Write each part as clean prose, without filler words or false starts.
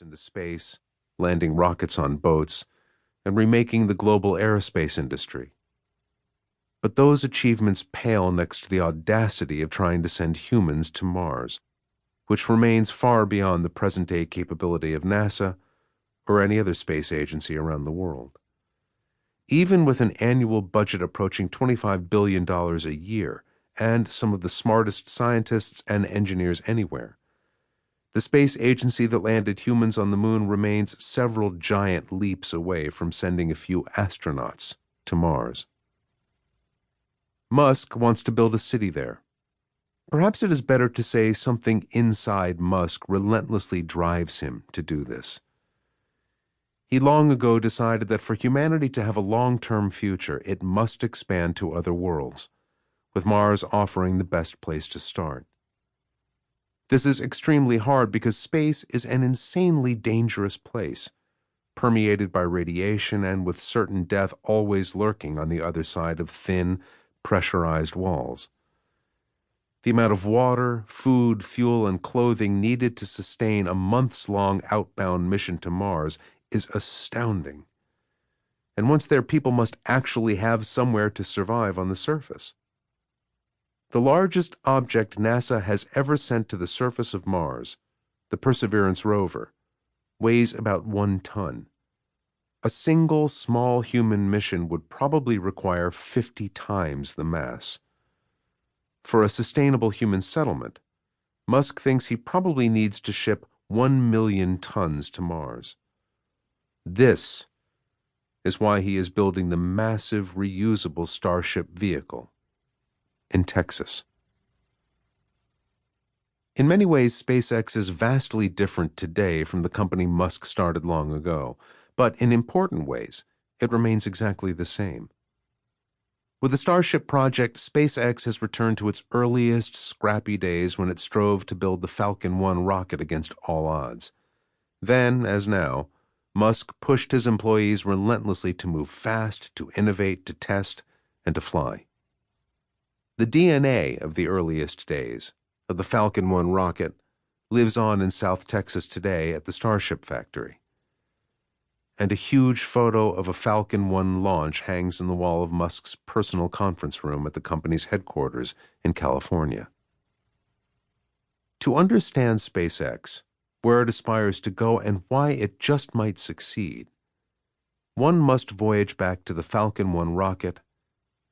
into space, landing rockets on boats, and remaking the global aerospace industry. But those achievements pale next to the audacity of trying to send humans to Mars, which remains far beyond the present-day capability of NASA or any other space agency around the world. Even with an annual budget approaching $25 billion a year and some of the smartest scientists and engineers anywhere, the space agency that landed humans on the moon remains several giant leaps away from sending a few astronauts to Mars. Musk wants to build a city there. Perhaps it is better to say something inside Musk relentlessly drives him to do this. He long ago decided that for humanity to have a long-term future, it must expand to other worlds, with Mars offering the best place to start. This is extremely hard because space is an insanely dangerous place, permeated by radiation and with certain death always lurking on the other side of thin, pressurized walls. The amount of water, food, fuel, and clothing needed to sustain a months-long outbound mission to Mars is astounding. And once there, people must actually have somewhere to survive on the surface. The largest object NASA has ever sent to the surface of Mars, the Perseverance rover, weighs about 1 ton. A single small human mission would probably require 50 times the mass. For a sustainable human settlement, Musk thinks he probably needs to ship 1 million tons to Mars. This is why he is building the massive reusable Starship vehicle in Texas. In many ways, SpaceX is vastly different today from the company Musk started long ago, but in important ways, it remains exactly the same. With the Starship project, SpaceX has returned to its earliest scrappy days when it strove to build the Falcon 1 rocket against all odds. Then, as now, Musk pushed his employees relentlessly to move fast, to innovate, to test, and to fly. The DNA of the earliest days of the Falcon 1 rocket lives on in South Texas today at the Starship factory. And a huge photo of a Falcon 1 launch hangs in the wall of Musk's personal conference room at the company's headquarters in California. To understand SpaceX, where it aspires to go and why it just might succeed, one must voyage back to the Falcon 1 rocket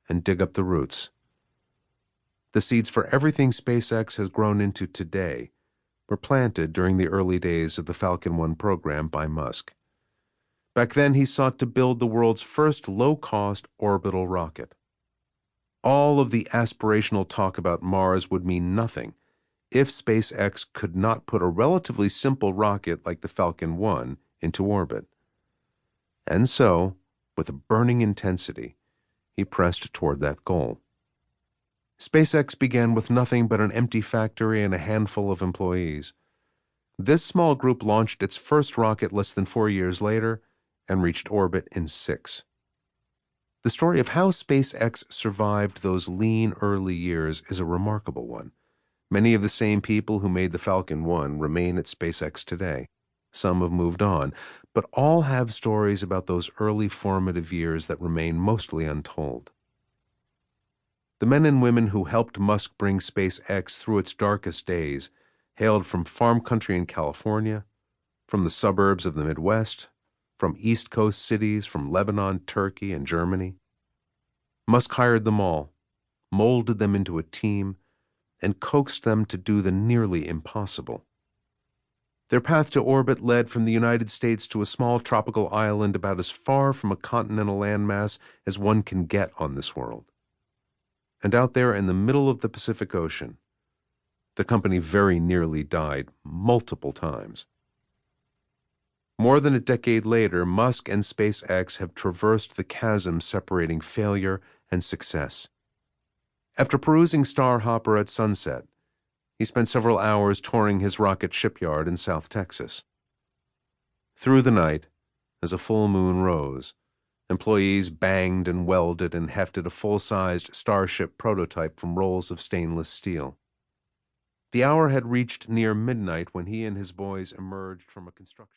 and dig up the roots. The seeds for everything SpaceX has grown into today were planted during the early days of the Falcon 1 program by Musk. Back then, he sought to build the world's first low-cost orbital rocket. All of the aspirational talk about Mars would mean nothing if SpaceX could not put a relatively simple rocket like the Falcon 1 into orbit. And so, with a burning intensity, he pressed toward that goal. SpaceX began with nothing but an empty factory and a handful of employees. This small group launched its first rocket less than 4 years later and reached orbit in 6. The story of how SpaceX survived those lean early years is a remarkable one. Many of the same people who made the Falcon 1 remain at SpaceX today. Some have moved on, but all have stories about those early formative years that remain mostly untold. The men and women who helped Musk bring SpaceX through its darkest days hailed from farm country in California, from the suburbs of the Midwest, from East Coast cities, from Lebanon, Turkey, and Germany. Musk hired them all, molded them into a team, and coaxed them to do the nearly impossible. Their path to orbit led from the United States to a small tropical island about as far from a continental landmass as one can get on this world. And out there in the middle of the Pacific Ocean, the company very nearly died multiple times. More than a decade later, Musk and SpaceX have traversed the chasm separating failure and success. After perusing Star Hopper at sunset, he spent several hours touring his rocket shipyard in South Texas. Through the night, as a full moon rose, employees banged and welded and hefted a full-sized Starship prototype from rolls of stainless steel. The hour had reached near midnight when he and his boys emerged from a construction